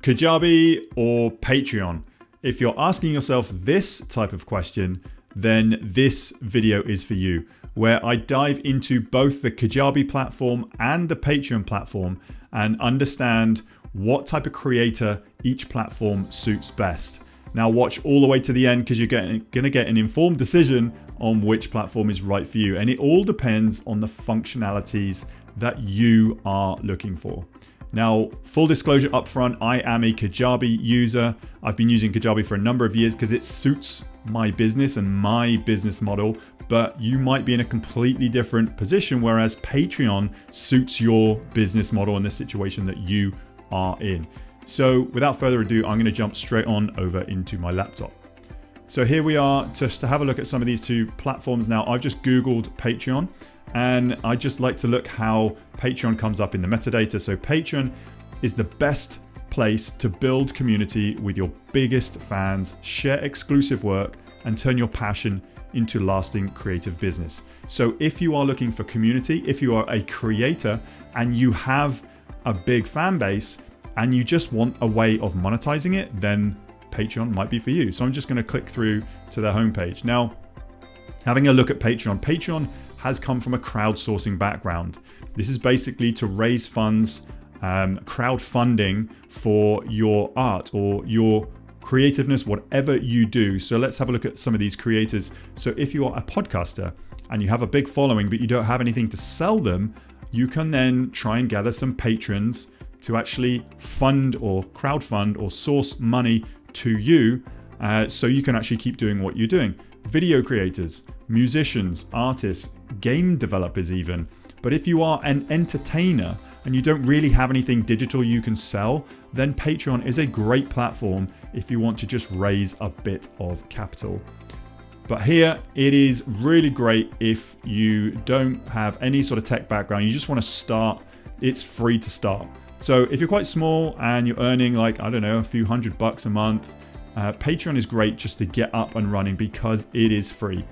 Kajabi or Patreon? If you're asking yourself this type of question, then this video is for you, where I dive into both the Kajabi platform and the Patreon platform and understand what type of creator each platform suits best. Now watch all the way to the end because you're going to get an informed decision on which platform is right for you. And it all depends on the functionalities that you are looking for. Now, full disclosure up front, I am a Kajabi user. I've been using Kajabi for a number of years because it suits my business and my business model, but you might be in a completely different position, whereas Patreon suits your business model and the situation that you are in. So without further ado, I'm going to jump straight on over into my laptop. So here we are, just to have a look at some of these two platforms. Now, I've just Googled Patreon, and I just like to look how Patreon comes up in the metadata. So Patreon is the best place to build community with your biggest fans, share exclusive work, and turn your passion into lasting creative business. So if you are looking for community, if you are a creator and you have a big fan base and you just want a way of monetizing it, then Patreon might be for you. So I'm just going to click through to their homepage. Now, having a look at Patreon has come from a crowdsourcing background. This is basically to raise funds, crowdfunding for your art or your creativeness, whatever you do. So let's have a look at some of these creators. So if you are a podcaster and you have a big following, but you don't have anything to sell them, you can then try and gather some patrons to actually fund or crowdfund or source money to you, so you can actually keep doing what you're doing. Video creators, musicians, artists, game developers even. But if you are an entertainer and you don't really have anything digital you can sell, then Patreon is a great platform if you want to just raise a bit of capital. But here it is really great if you don't have any sort of tech background, you just want to start, it's free to start. So if you're quite small and you're earning like, I don't know, a few $100 a month, Patreon is great just to get up and running because it is free.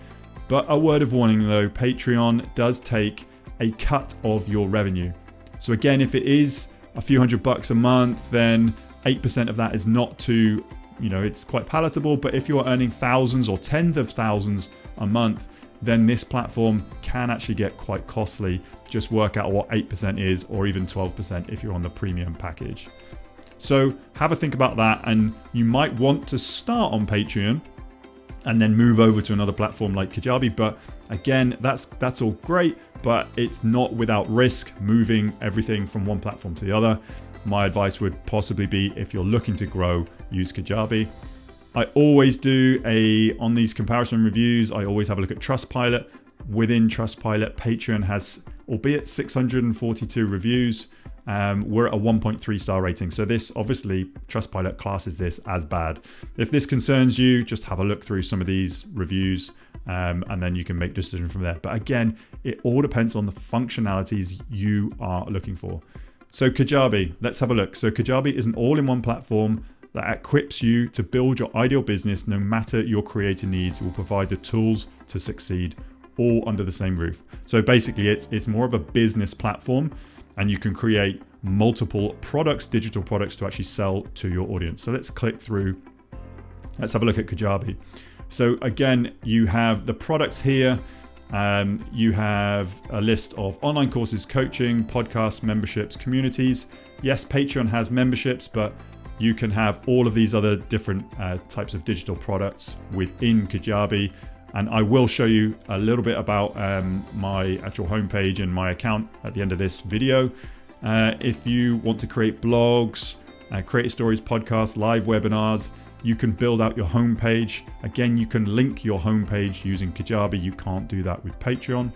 But a word of warning though, Patreon does take a cut of your revenue. So again, if it is a few $100 a month, then 8% of that is not too, it's quite palatable. But if you're earning thousands or tens of thousands a month, then this platform can actually get quite costly. Just work out what 8% is, or even 12% if you're on the premium package. So have a think about that, and you might want to start on Patreon and then move over to another platform like Kajabi. But again, that's all great, but it's not without risk moving everything from one platform to the other. My advice would possibly be, if you're looking to grow, use Kajabi. I always do on these comparison reviews, I always have a look at Trustpilot. Within Trustpilot, Patreon has, albeit 642 reviews, we're at a 1.3 star rating. So this, obviously, Trustpilot classes this as bad. If this concerns you, just have a look through some of these reviews, and then you can make a decision from there. But again, it all depends on the functionalities you are looking for. So Kajabi, let's have a look. So Kajabi is an all-in-one platform that equips you to build your ideal business no matter your creative needs. It will provide the tools to succeed, all under the same roof. So basically it's more of a business platform, and you can create multiple products, digital products, to actually sell to your audience. So let's click through. Let's have a look at Kajabi. So again, you have the products here. You have a list of online courses, coaching, podcasts, memberships, communities. Yes, Patreon has memberships, but you can have all of these other different types of digital products within Kajabi. And I will show you a little bit about my actual homepage and my account at the end of this video. If you want to create blogs, creative stories, podcasts, live webinars, you can build out your homepage. Again, you can link your homepage using Kajabi. You can't do that with Patreon.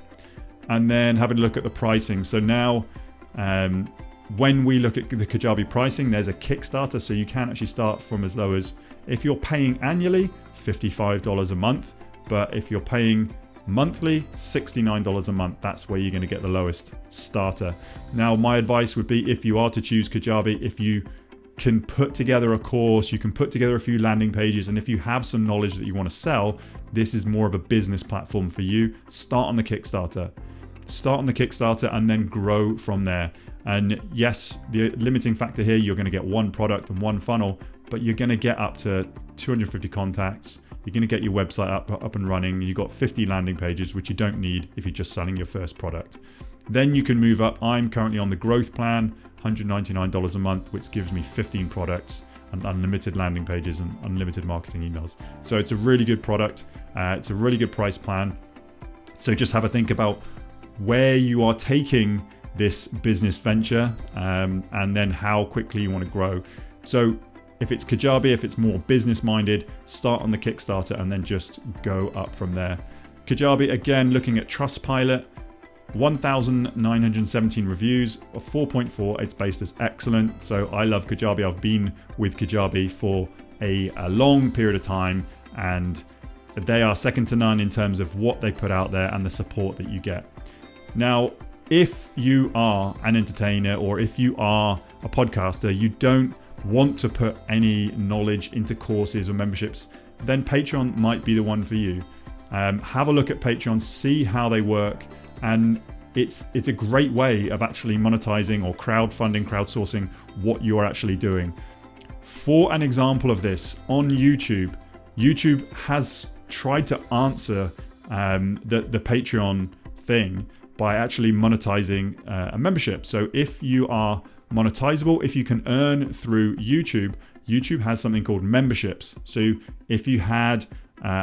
And then having a look at the pricing. So now, when we look at the Kajabi pricing, there's a Kickstarter. So you can actually start from as low as, if you're paying annually, $55 a month. But if you're paying monthly, $69 a month. That's where you're going to get the lowest starter. Now, my advice would be, if you are to choose Kajabi, if you can put together a course, you can put together a few landing pages, and if you have some knowledge that you want to sell, this is more of a business platform for you. Start on the Kickstarter and then grow from there. And yes, the limiting factor here, you're going to get one product and one funnel, but you're going to get up to 250 contacts. You're going to get your website up and running. You've got 50 landing pages, which you don't need if you're just selling your first product. Then you can move up. I'm currently on the growth plan, $199 a month, which gives me 15 products and unlimited landing pages and unlimited marketing emails. So it's a really good product. It's a really good price plan. So just have a think about where you are taking this business venture, and then how quickly you want to grow. So if it's Kajabi, if it's more business minded, start on the Kickstarter and then just go up from there. Kajabi, again, looking at Trustpilot, 1,917 reviews, a 4.4. It's based as excellent. So I love Kajabi. I've been with Kajabi for a long period of time, and they are second to none in terms of what they put out there and the support that you get. Now, if you are an entertainer or if you are a podcaster, you don't want to put any knowledge into courses or memberships, then Patreon might be the one for you. Have a look at Patreon, see how they work, and it's a great way of actually monetizing or crowdsourcing what you are actually doing. For an example of this, on YouTube has tried to answer the Patreon thing by actually monetizing a membership. So if you are monetizable, if you can earn through YouTube has something called memberships. So if you had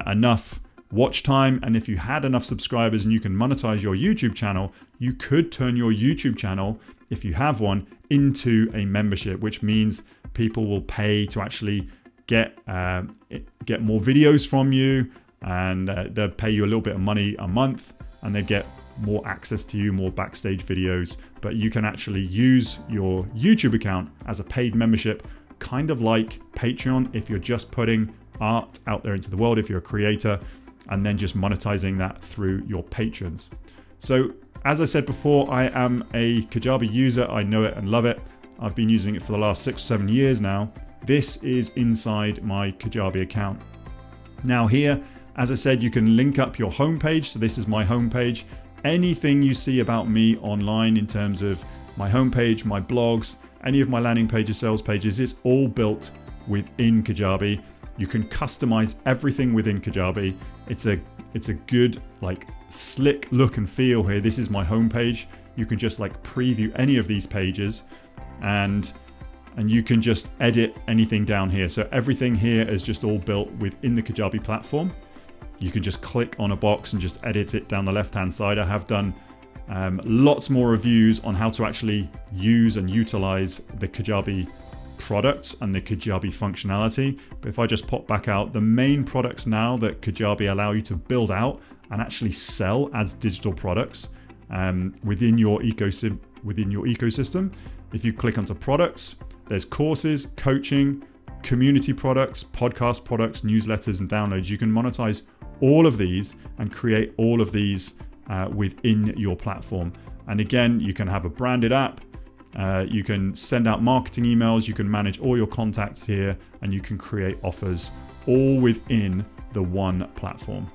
enough watch time and if you had enough subscribers and you can monetize your YouTube channel, you could turn your YouTube channel, if you have one, into a membership, which means people will pay to actually get more videos from you, and they'll pay you a little bit of money a month, and they get more access to you, more backstage videos. But you can actually use your YouTube account as a paid membership, kind of like Patreon if you're just putting art out there into the world, if you're a creator, and then just monetizing that through your patrons. So as I said before, I am a Kajabi user. I know it and love it. I've been using it for the last 6 or 7 years now. This is inside my Kajabi account. Now here, as I said, you can link up your homepage. So this is my homepage. Anything you see about me online in terms of my homepage, my blogs, any of my landing pages, sales pages, it's all built within Kajabi. You can customize everything within Kajabi. It's a good, like, slick look and feel here. This is my homepage. You can just like preview any of these pages, and you can just edit anything down here. So everything here is just all built within the Kajabi platform. You can just click on a box and just edit it down the left-hand side. I have done lots more reviews on how to actually use and utilize the Kajabi products and the Kajabi functionality. But if I just pop back out, the main products now that Kajabi allow you to build out and actually sell as digital products within your ecosystem. If you click onto products, there's courses, coaching, community products, podcast products, newsletters, and downloads. You can monetize all of these and create all of these within your platform. And again, you can have a branded app. You can send out marketing emails. You can manage all your contacts here, and you can create offers all within the one platform.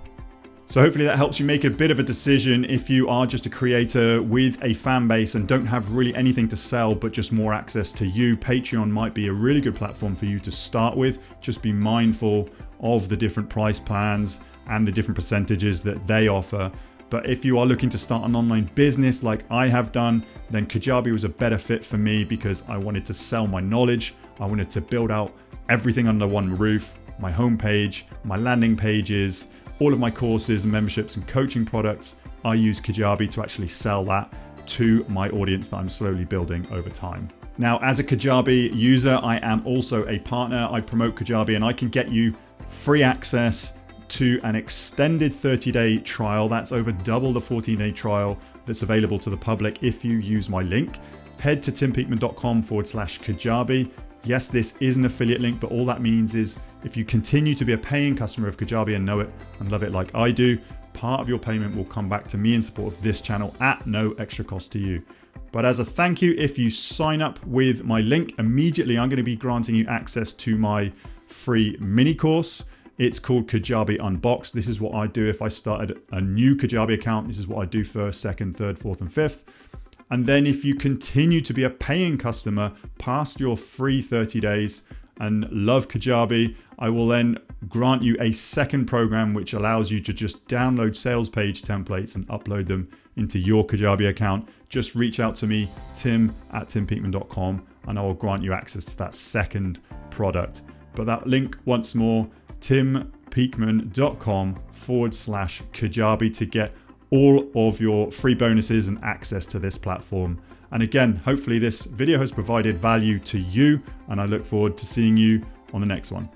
So hopefully that helps you make a bit of a decision if you are just a creator with a fan base and don't have really anything to sell, but just more access to you. Patreon might be a really good platform for you to start with. Just be mindful of the different price plans and the different percentages that they offer. But if you are looking to start an online business like I have done, then Kajabi was a better fit for me because I wanted to sell my knowledge. I wanted to build out everything under one roof, my homepage, my landing pages, all of my courses and memberships and coaching products. I use Kajabi to actually sell that to my audience that I'm slowly building over time. Now, as a Kajabi user, I am also a partner. I promote Kajabi and I can get you free access to an extended 30-day trial. That's over double the 14-day trial that's available to the public if you use my link. Head to timpeakman.com/Kajabi. Yes, this is an affiliate link, but all that means is if you continue to be a paying customer of Kajabi and know it and love it like I do, part of your payment will come back to me in support of this channel at no extra cost to you. But as a thank you, if you sign up with my link, immediately I'm going to be granting you access to my free mini course. It's called Kajabi Unboxed. This is what I do if I started a new Kajabi account. This is what I do first, second, third, fourth, and fifth. And then if you continue to be a paying customer past your free 30 days and love Kajabi, I will then grant you a second program which allows you to just download sales page templates and upload them into your Kajabi account. Just reach out to me, tim@timpeakman.com, and I will grant you access to that second product. But that link once more, timpeakman.com/Kajabi to get all of your free bonuses and access to this platform. And again, hopefully this video has provided value to you, and I look forward to seeing you on the next one.